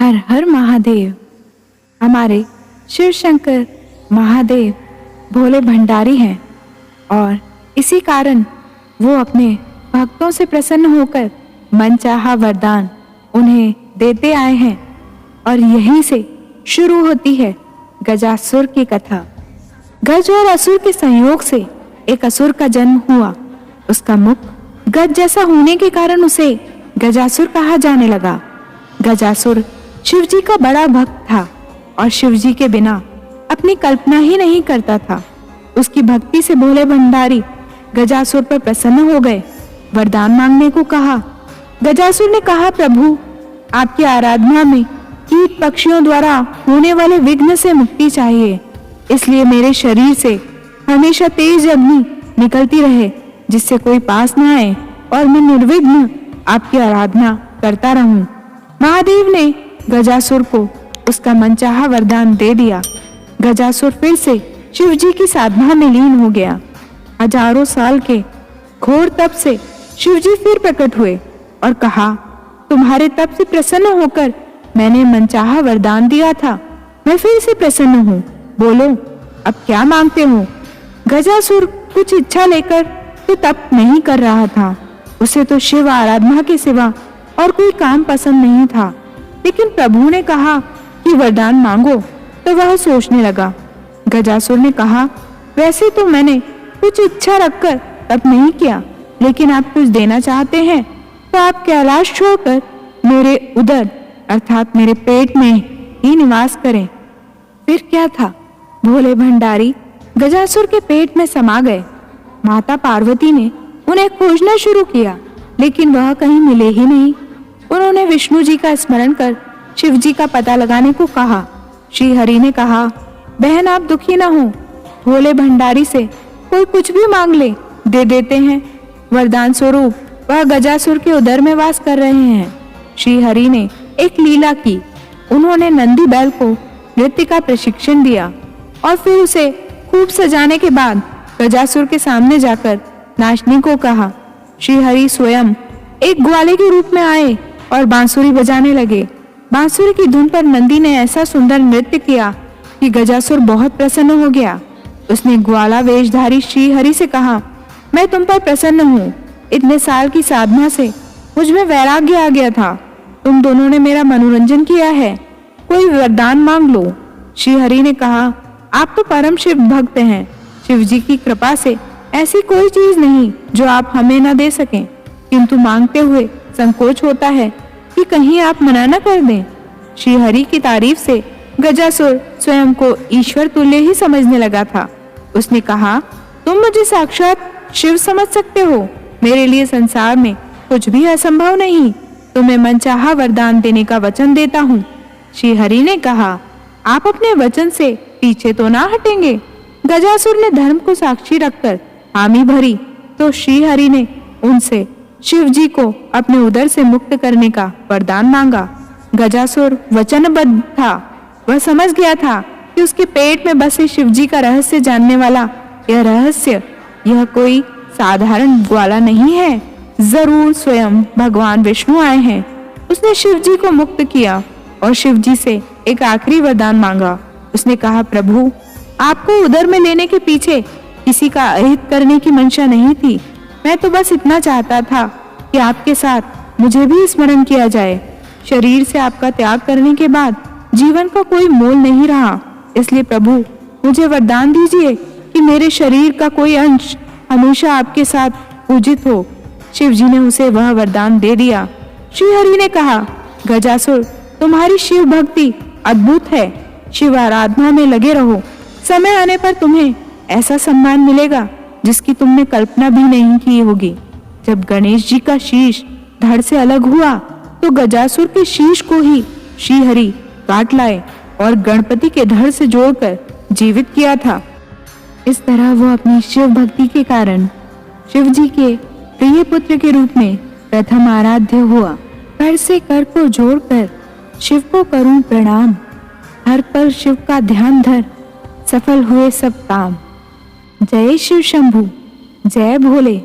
हर हर महादेव। हमारे शिव शंकर महादेव भोले भंडारी हैं और इसी कारण वो अपने भक्तों से प्रसन्न होकर मनचाहा वरदान उन्हें देते आए हैं। और यहीं से शुरू होती है गजासुर की कथा। गज और असुर के संयोग से एक असुर का जन्म हुआ। उसका मुख गज जैसा होने के कारण उसे गजासुर कहा जाने लगा। गजासुर शिवजी का बड़ा भक्त था और शिवजी के बिना अपनी कल्पना ही नहीं करता था। उसकी भक्ति से भोले भंडारी गजासुर पर प्रसन्न हो गए, वरदान मांगने को कहा। गजासुर ने कहा, प्रभु आपकी आराधना में कीट पक्षियों द्वारा होने वाले विघ्न से मुक्ति चाहिए, इसलिए मेरे शरीर से हमेशा तेज अग्नि निकलती रहे जिससे कोई पास न आए और मैं निर्विघ्न आपकी आराधना करता रहूं। महादेव ने गजासुर को उसका मनचाहा वरदान दे दिया। गजासुर फिर से शिवजी की साधना में लीन हो गया। हजारों साल के घोर तप से शिवजी फिर प्रकट हुए और कहा, तुम्हारे तप से प्रसन्न होकर मैंने मनचाहा वरदान दिया था, मैं फिर से प्रसन्न हूँ, बोलो अब क्या मांगते हो। गजासुर कुछ इच्छा लेकर तो तप नहीं कर रहा था, उसे तो शिव आराधना के सिवा और कोई काम पसंद नहीं था। लेकिन प्रभु ने कहा कि वरदान मांगो तो वह सोचने लगा। गजासुर ने कहा, वैसे तो मैंने कुछ इच्छा रखकर तप नहीं किया, लेकिन आप कुछ देना चाहते हैं तो आप कैलाश छोड़कर मेरे उदर अर्थात मेरे पेट में ही निवास करें। फिर क्या था, भोले भंडारी गजासुर के पेट में समा गए। माता पार्वती ने उन्हें खोजना शुरू किया, लेकिन वह कहीं मिले ही नहीं। उन्होंने विष्णु जी का स्मरण कर शिव जी का पता लगाने को कहा। श्री हरि ने कहा, बहन आप दुखी न हो, भोले भंडारी से कोई कुछ भी मांग ले, दे देते हैं। वरदान स्वरूप वह गजासुर के उदर में वास कर रहे हैं। श्री हरि ने एक लीला की। उन्होंने नंदी बैल को नृत्य का प्रशिक्षण दिया और फिर उसे खूब सजाने के बाद गजासुर के सामने जाकर नाचने को कहा। श्री हरि स्वयं एक ग्वाले के रूप में आए और बांसुरी बजाने लगे। बांसुरी की धुन पर नंदी ने ऐसा सुंदर नृत्य किया कि गजासुर बहुत प्रसन्न हो गया। उसने ग्वाला वेशधारी श्री हरि से कहा, मैं तुम पर प्रसन्न हूँ, इतने साल की साधना से मुझ में वैराग्य आ गया था, तुम दोनों ने मेरा मनोरंजन किया है, कोई वरदान मांग लो। श्री हरि ने कहा, आप तो परम शिव भक्त हैं, शिव जी की कृपा से ऐसी कोई चीज नहीं जो आप हमें न दे सकें, किंतु मांगते हुए संकोच होता है कि कहीं आप मना न कर दें। श्री हरि की तारीफ से गजासुर स्वयं को ईश्वर तुल्य ही समझने लगा था। उसने कहा, तुम मुझे साक्षात शिव समझ सकते हो, मेरे लिए संसार में कुछ भी असंभव नहीं, तुम्हें मनचाहा वरदान देने का वचन देता हूँ। श्री हरि ने कहा, आप अपने वचन से पीछे तो ना हटेंगे। गजासुर ने धर्म को साक्षी रखकर हामी भरी तो श्री हरि ने उनसे शिव जी को अपने उदर से मुक्त करने का वरदान मांगा। गजासुर वचनबद्ध था, वह समझ गया था कि उसके पेट में बसे शिव जी का रहस्य जानने वाला यह कोई साधारण ग्वाला नहीं है, जरूर स्वयं भगवान विष्णु आए हैं। उसने शिव जी को मुक्त किया और शिव जी से एक आखिरी वरदान मांगा। उसने कहा, प्रभु आपको उदर में लेने के पीछे किसी का अहित करने की मंशा नहीं थी, मैं तो बस इतना चाहता था कि आपके साथ मुझे भी स्मरण किया जाए। शरीर से आपका त्याग करने के बाद जीवन का कोई मोल नहीं रहा, इसलिए प्रभु मुझे वरदान दीजिए कि मेरे शरीर का कोई अंश हमेशा आपके साथ पूजित हो। शिव जी ने उसे वह वरदान दे दिया। श्री हरि ने कहा, गजासुर तुम्हारी शिव भक्ति अद्भुत है, शिव आराधना में लगे रहो, समय आने पर तुम्हें ऐसा सम्मान मिलेगा जिसकी तुमने कल्पना भी नहीं की होगी। जब गणेश जी का शीश धड़ से अलग हुआ तो गजासुर के शीश को ही श्री हरि काट लाए और गणपति के धड़ से जोड़कर जीवित किया था। इस तरह वो अपनी शिव भक्ति के कारण शिव जी के प्रिय पुत्र के रूप में प्रथम आराध्य हुआ। कर से कर को जोड़कर शिव को करूं प्रणाम, हर पर शिव का ध्यान धर, सफल हुए सब काम। जय शिव शंभु, जय भोले।